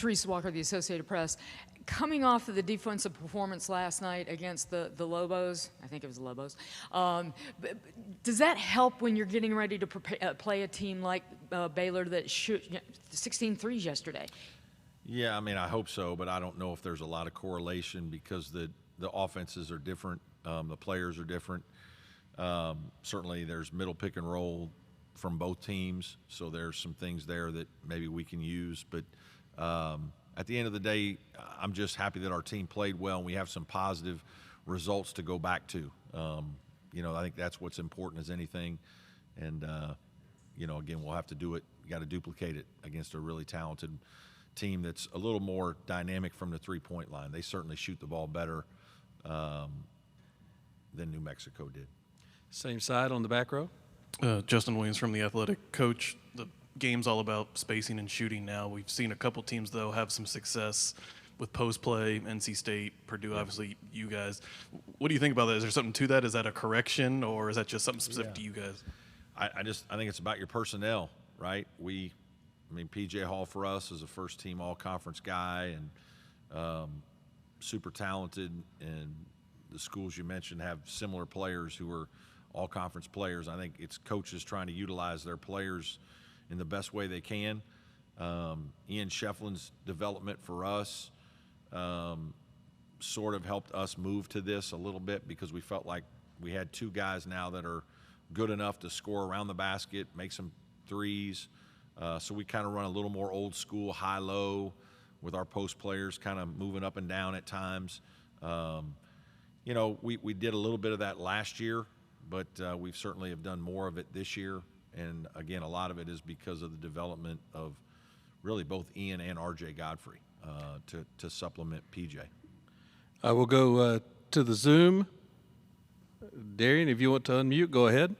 Teresa Walker, the Associated Press. Coming off of the defensive performance last night against the Lobos, I think it was the Lobos, does that help when you're getting ready to play a team like Baylor that shoot 16 threes yesterday? Yeah, I mean, I hope so, but I don't know if there's a lot of correlation because the offenses are different, the players are different. Certainly there's middle pick and roll from both teams, so there's some things there that maybe we can use. But at the end of the day, I'm just happy that our team played well and we have some positive results to go back to. I think that's what's important as anything. And, again, we'll have to do it. You got to duplicate it against a really talented team that's a little more dynamic from the three-point line. They certainly shoot the ball better than New Mexico did. Same side on the back row. Justin Williams from The Athletic. Coach, the game's all about spacing and shooting now. We've seen a couple teams, though, have some success with post play, NC State, Purdue, obviously you guys. What do you think about that? Is there something to that? Is that a correction, or is that just something specific to you guys? I think it's about your personnel, right? P.J. Hall for us is a first-team all-conference guy and super talented, and the schools you mentioned have similar players who are all-conference players. I think it's coaches trying to utilize their players in the best way they can. Ian Shefflin's development for us sort of helped us move to this a little bit because we felt like we had two guys now that are good enough to score around the basket, make some threes. So we kind of run a little more old school, high-low with our post players kind of moving up and down at times. We did a little bit of that last year, but we certainly have done more of it this year. And, again, a lot of it is because of the development of really both Ian and R.J. Godfrey to supplement P.J. I will go to the Zoom. Darian, if you want to unmute, go ahead.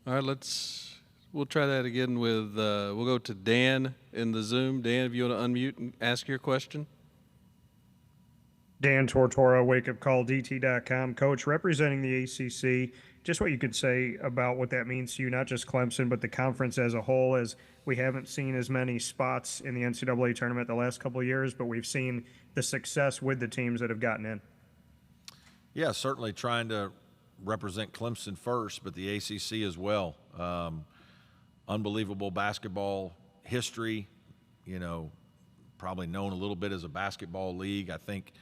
All right, we'll try that again with, we'll go to Dan in the Zoom. Dan, if you want to unmute and ask your question. Dan Tortora, wakeupcalldt.com. Coach, representing the ACC, just what you could say about what that means to you, not just Clemson, but the conference as a whole, as we haven't seen as many spots in the NCAA tournament the last couple of years, but we've seen the success with the teams that have gotten in. Yeah, certainly trying to represent Clemson first, but the ACC as well. Unbelievable basketball history, probably known a little bit as a basketball league. I think,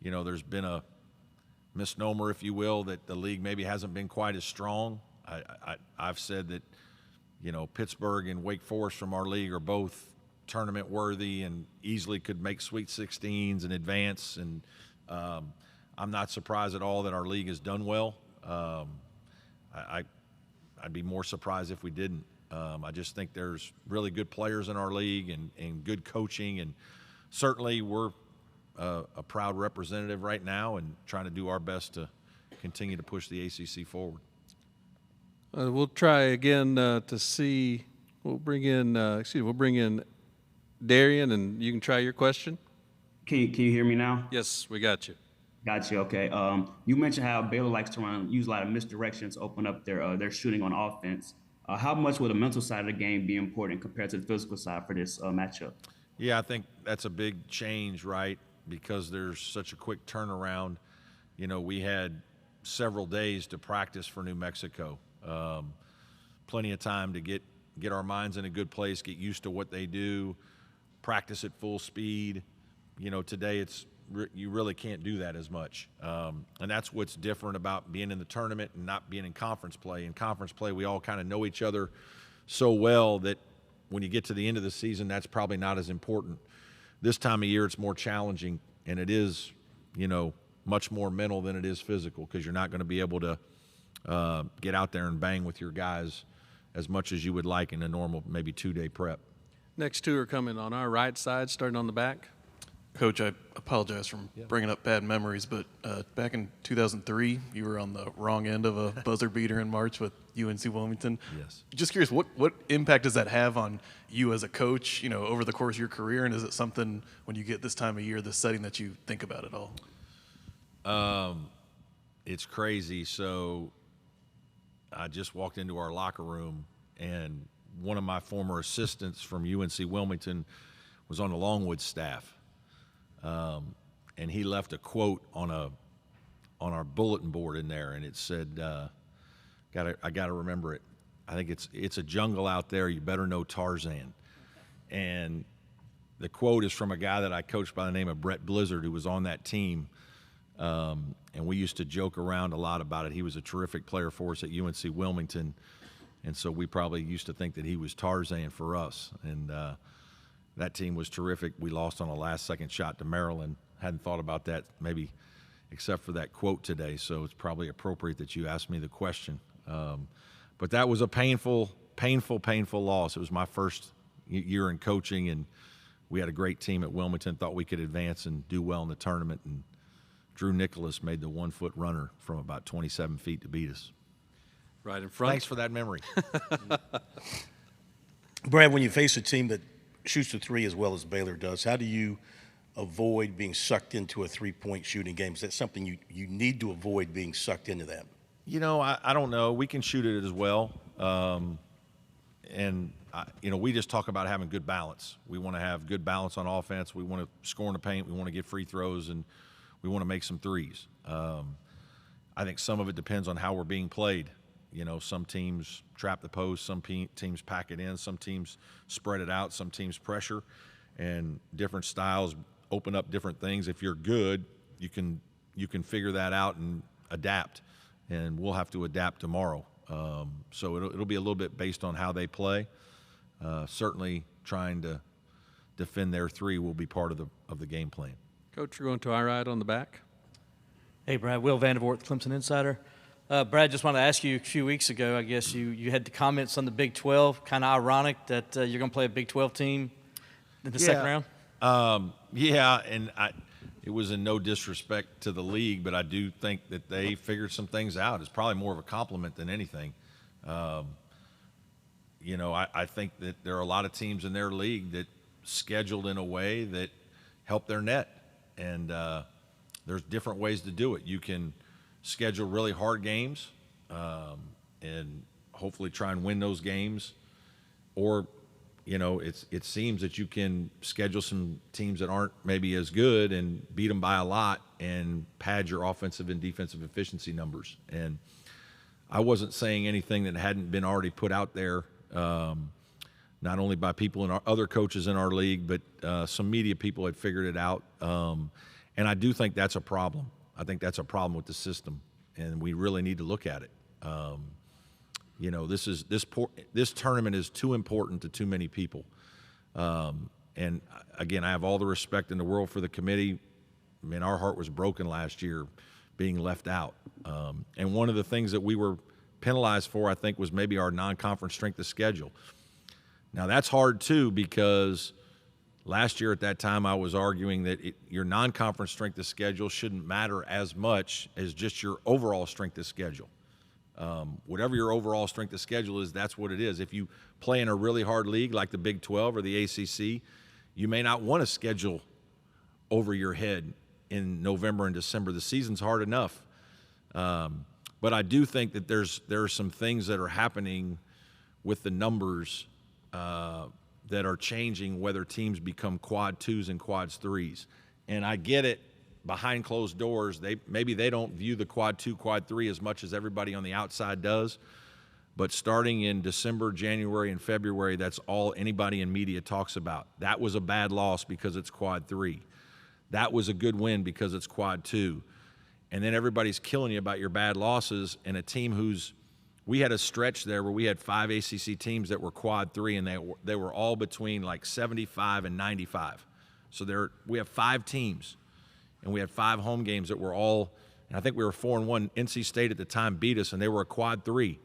there's been a misnomer, if you will, that the league maybe hasn't been quite as strong. I've said that, Pittsburgh and Wake Forest from our league are both tournament worthy and easily could make Sweet 16s and advance. And I'm not surprised at all that our league has done well. I'd be more surprised if we didn't. I just think there's really good players in our league and good coaching, and certainly we're a proud representative right now and trying to do our best to continue to push the ACC forward. We'll try again to see. We'll bring in Darian, and you can try your question. Can you hear me now? Yes, we got you. Got you. Okay. You mentioned how Baylor likes to use a lot of misdirections, open up their shooting on offense. How much would the mental side of the game be important compared to the physical side for this matchup? Yeah, I think that's a big change, right? Because there's such a quick turnaround. We had several days to practice for New Mexico. Plenty of time to get our minds in a good place, get used to what they do, practice at full speed. Today you really can't do that as much. And that's what's different about being in the tournament and not being in conference play. In conference play, we all kind of know each other so well that when you get to the end of the season, that's probably not as important. This time of year, it's more challenging, and it is, much more mental than it is physical because you're not going to be able to get out there and bang with your guys as much as you would like in a normal maybe 2-day prep. Next two are coming on our right side, starting on the back. Coach, I apologize for bringing up bad memories, but back in 2003, you were on the wrong end of a buzzer beater in March with UNC Wilmington. Yes. Just curious, what impact does that have on you as a coach, over the course of your career, and is it something when you get this time of year, this setting, that you think about at all? It's crazy. So I just walked into our locker room, and one of my former assistants from UNC Wilmington was on the Longwood staff, and he left a quote on our bulletin board in there, and it said, I gotta remember it. I think it's a jungle out there. You better know Tarzan. And the quote is from a guy that I coached by the name of Brett Blizzard, who was on that team. And we used to joke around a lot about it. He was a terrific player for us at UNC Wilmington. And so we probably used to think that he was Tarzan for us. And that team was terrific. We lost on a last-second shot to Maryland. Hadn't thought about that maybe except for that quote today. So it's probably appropriate that you asked me the question. But that was a painful loss. It was my first year in coaching, and we had a great team at Wilmington, thought we could advance and do well in the tournament, and Drew Nicholas made the 1-foot runner from about 27 feet to beat us. Right in front. Thanks for that memory. Brad, when you face a team that shoots the three as well as Baylor does, how do you avoid being sucked into a three-point shooting game? Is that something you need to avoid being sucked into that? I don't know. We can shoot it as well. We just talk about having good balance. We want to have good balance on offense. We want to score in the paint. We want to get free throws, and we want to make some threes. I think some of it depends on how we're being played. Some teams trap the post, some teams pack it in, some teams spread it out, some teams pressure, and different styles open up different things. If you're good, you can figure that out and adapt, and we'll have to adapt tomorrow. So it'll be a little bit based on how they play. Certainly trying to defend their three will be part of the game plan. Coach, you're going to Iride on the back. Hey, Brad. Will Vandervoort, Clemson Insider. Brad, just wanted to ask you, a few weeks ago, I guess you had the comments on the Big 12. Kind of ironic that you're going to play a Big 12 team in the second round. And it was in no disrespect to the league, but I do think that they figured some things out. It's probably more of a compliment than anything. I think that there are a lot of teams in their league that scheduled in a way that help their net, and there's different ways to do it. You can schedule really hard games and hopefully try and win those games, or it seems that you can schedule some teams that aren't maybe as good and beat them by a lot and pad your offensive and defensive efficiency numbers. And I wasn't saying anything that hadn't been already put out there, not only by people in other coaches in our league, but some media people had figured it out. And I do think that's a problem. I think that's a problem with the system, and we really need to look at it. This tournament is too important to too many people. And again, I have all the respect in the world for the committee. I mean, our heart was broken last year being left out. And one of the things that we were penalized for, I think, was maybe our non-conference strength of schedule. Now, that's hard, too, because last year at that time I was arguing that your non-conference strength of schedule shouldn't matter as much as just your overall strength of schedule. Whatever your overall strength of schedule is, that's what it is. If you play in a really hard league like the Big 12 or the ACC, you may not want to schedule over your head in November and December. The season's hard enough. But I do think that there are some things that are happening with the numbers that are changing whether teams become quad twos and quads threes. And I get it, behind closed doors, maybe they don't view the quad two, quad three as much as everybody on the outside does. But starting in December, January, and February, that's all anybody in media talks about. That was a bad loss because it's quad three. That was a good win because it's quad two. And then everybody's killing you about your bad losses, and a team we had a stretch there where we had 5 ACC teams that were quad three, and they were all between like 75 and 95. So we have 5 teams, and we had 5 home games that were all, and I think we were 4-1. NC State at the time beat us, and they were a quad three.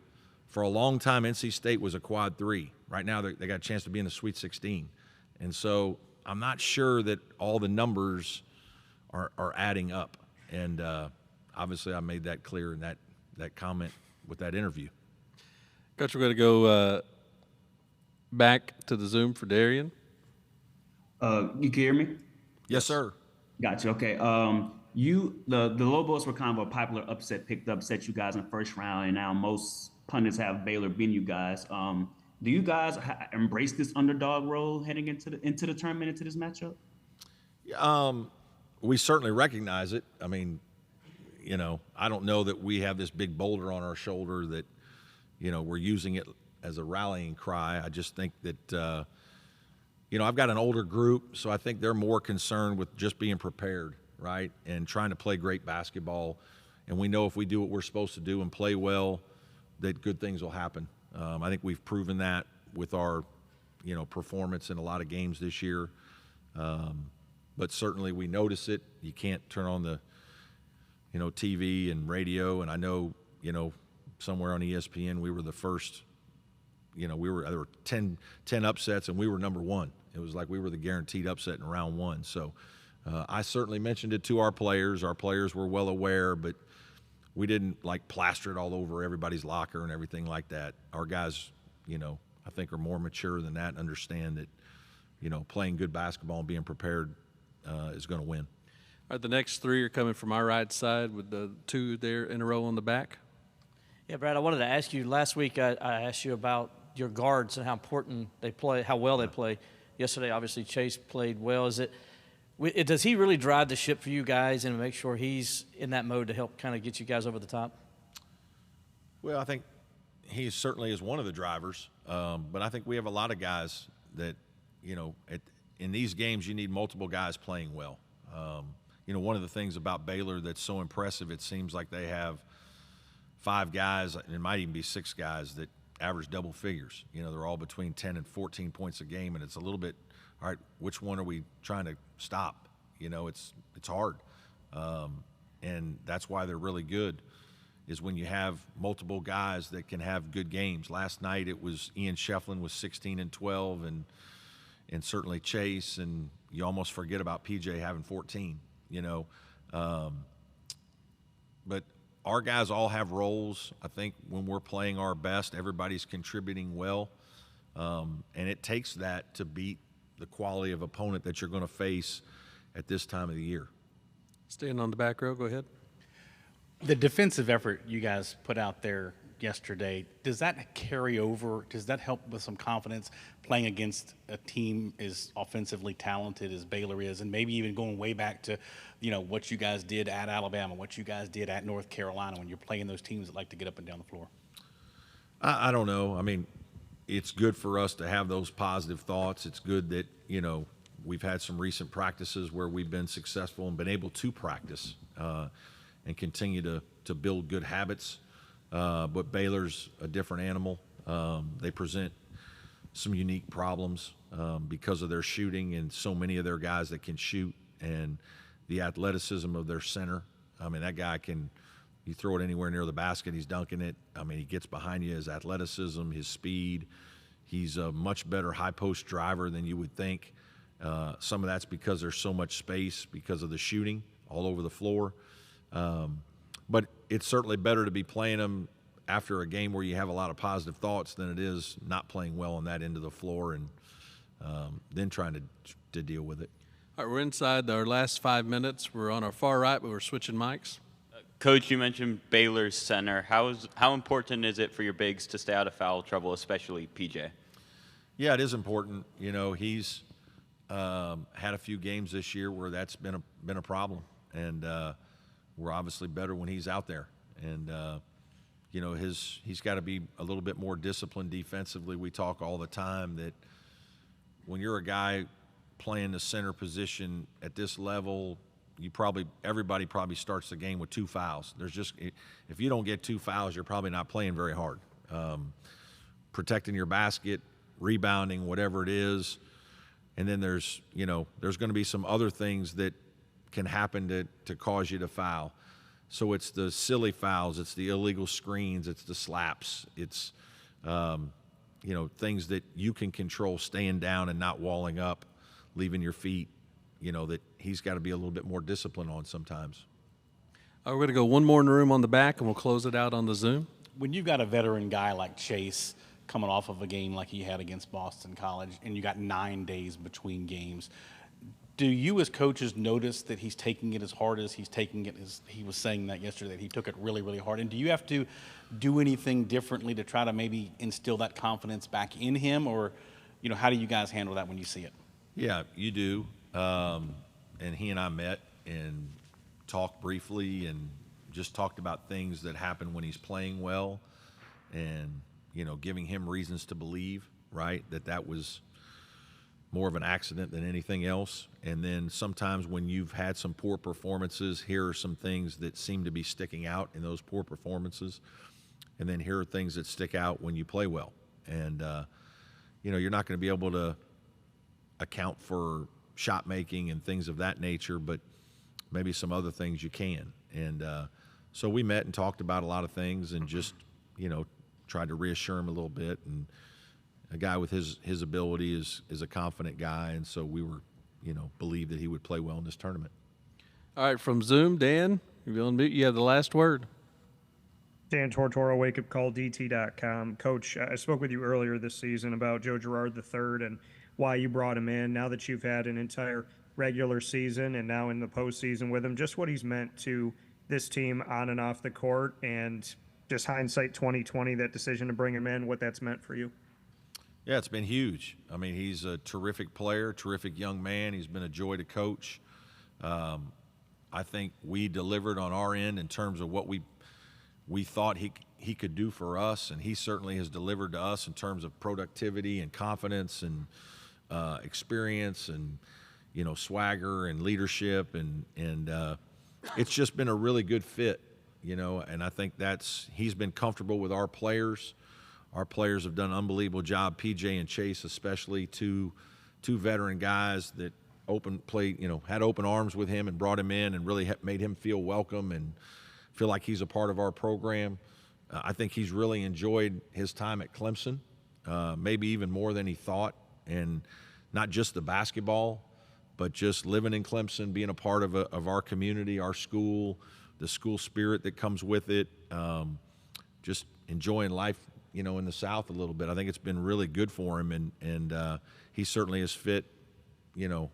For a long time, NC State was a quad three. Right now, they got a chance to be in the Sweet 16. And so I'm not sure that all the numbers are adding up. And obviously, I made that clear in that comment with that interview. Coach, we're going to go back to the Zoom for Darian. You can hear me? Yes, sir. Gotcha. Okay. The Lobos were kind of a popular upset pick to upset you guys in the first round, and now most pundits have Baylor beating you guys. Do you guys embrace this underdog role heading into the tournament, into this matchup? We certainly recognize it. I mean, I don't know that we have this big boulder on our shoulder that, we're using it as a rallying cry. I just think that, I've got an older group, so I think they're more concerned with just being prepared, right, and trying to play great basketball. And we know if we do what we're supposed to do and play well, that good things will happen. I think we've proven that with our, performance in a lot of games this year. But certainly we notice it. You can't turn on the, TV and radio. And I know, somewhere on ESPN we were the first. There were 10 upsets, and we were number one. It was like we were the guaranteed upset in round one. So I certainly mentioned it to our players. Our players were well aware, but we didn't plaster it all over everybody's locker and everything like that. Our guys, I think are more mature than that and understand that, playing good basketball and being prepared is going to win. All right, the next three are coming from our right side with the two there in a row on the back. Yeah, Brad, I wanted to ask you, last week I asked you about your guards and how important they play, how well they play. Yesterday, obviously, Chase played well. Does he really drive the ship for you guys and make sure he's in that mode to help kind of get you guys over the top? Well, I think he certainly is one of the drivers. But I think we have a lot of guys that, in these games you need multiple guys playing well. One of the things about Baylor that's so impressive, it seems like they have 5 guys, and it might even be 6 guys that average double figures. They're all between 10 and 14 points a game, and it's a little bit, all right, which one are we trying to stop? It's hard. And that's why they're really good, is when you have multiple guys that can have good games. Last night it was Ian Shefflin with 16 and 12, and certainly Chase, and you almost forget about PJ having 14, But our guys all have roles. I think when we're playing our best, everybody's contributing well. And it takes that to beat the quality of opponent that you're going to face at this time of the year. Staying on the back row, go ahead. The defensive effort you guys put out there yesterday, does that carry over? Does that help with some confidence playing against a team as offensively talented as Baylor is, and maybe even going way back to, what you guys did at Alabama, what you guys did at North Carolina when you're playing those teams that like to get up and down the floor? I don't know. I mean, it's good for us to have those positive thoughts. It's good that, we've had some recent practices where we've been successful and been able to practice and continue to build good habits. But Baylor's a different animal. They present some unique problems because of their shooting and so many of their guys that can shoot, and the athleticism of their center. I mean, that guy you throw it anywhere near the basket, he's dunking it. I mean, he gets behind you, his athleticism, his speed. He's a much better high post driver than you would think. Some of that's because there's so much space because of the shooting all over the floor. But it's certainly better to be playing them after a game where you have a lot of positive thoughts than it is not playing well on that end of the floor and then trying to deal with it. All right, we're inside our last 5 minutes. We're on our far right, but we're switching mics. Coach, you mentioned Baylor's center. How important is it for your bigs to stay out of foul trouble, especially PJ? Yeah, it is important. He's had a few games this year where that's been a problem, and we're obviously better when he's out there. And he's got to be a little bit more disciplined defensively. We talk all the time that when you're a guy playing the center position at this level, everybody probably starts the game with 2 fouls. If you don't get 2 fouls, you're probably not playing very hard. Protecting your basket, rebounding, whatever it is. And then there's going to be some other things that can happen to cause you to foul. So it's the silly fouls, it's the illegal screens, it's the slaps, it's things that you can control, staying down and not walling up, leaving your feet, that he's got to be a little bit more disciplined on sometimes. We're going to go one more in the room on the back, and we'll close it out on the Zoom. When you've got a veteran guy like Chase coming off of a game like he had against Boston College, and you got 9 days between games, Do you as coaches notice that he's taking it as hard as he's taking it? As he was saying that yesterday, that he took it really, really hard. And do you have to do anything differently to try to maybe instill that confidence back in him? Or, how do you guys handle that when you see it? Yeah, you do. And he and I met and talked briefly and just talked about things that happen when he's playing well and, giving him reasons to believe, right, that was more of an accident than anything else. And then sometimes when you've had some poor performances, here are some things that seem to be sticking out in those poor performances. And then here are things that stick out when you play well. And, you're not going to be able to account for shot making and things of that nature, but maybe some other things you can. And so we met and talked about a lot of things and just, tried to reassure him a little bit. And a guy with his ability is a confident guy, and so we were, believed that he would play well in this tournament. All right, from Zoom, Dan, you're on mute. You have the last word. Dan Tortora, wakeupcalldt.com. Coach, I spoke with you earlier this season about Joe Girard III and why you brought him in. Now that you've had an entire regular season and now in the postseason with him, just what he's meant to this team on and off the court, and just hindsight 2020, that decision to bring him in, what that's meant for you. Yeah, it's been huge. I mean, he's a terrific player, terrific young man. He's been a joy to coach. I think we delivered on our end in terms of what we thought he could do for us, and he certainly has delivered to us in terms of productivity and confidence and experience and swagger and leadership, and it's just been a really good fit, and I think he's been comfortable with our players. Our players have done an unbelievable job. PJ and Chase, especially, two veteran guys that had open arms with him and brought him in and really made him feel welcome and feel like he's a part of our program. I think he's really enjoyed his time at Clemson, maybe even more than he thought, and not just the basketball, but just living in Clemson, being a part of our community, our school, the school spirit that comes with it, just enjoying life, in the South a little bit. I think it's been really good for him, and he certainly has fit,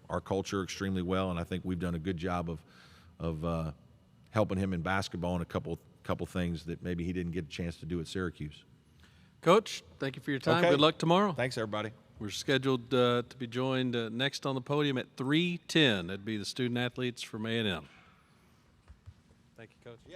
our culture extremely well, and I think we've done a good job of helping him in basketball and a couple things that maybe he didn't get a chance to do at Syracuse. Coach, thank you for your time. Okay. Good luck tomorrow. Thanks, everybody. We're scheduled to be joined next on the podium at 3:10. That'd be the student athletes from A&M. Thank you, Coach. Yeah.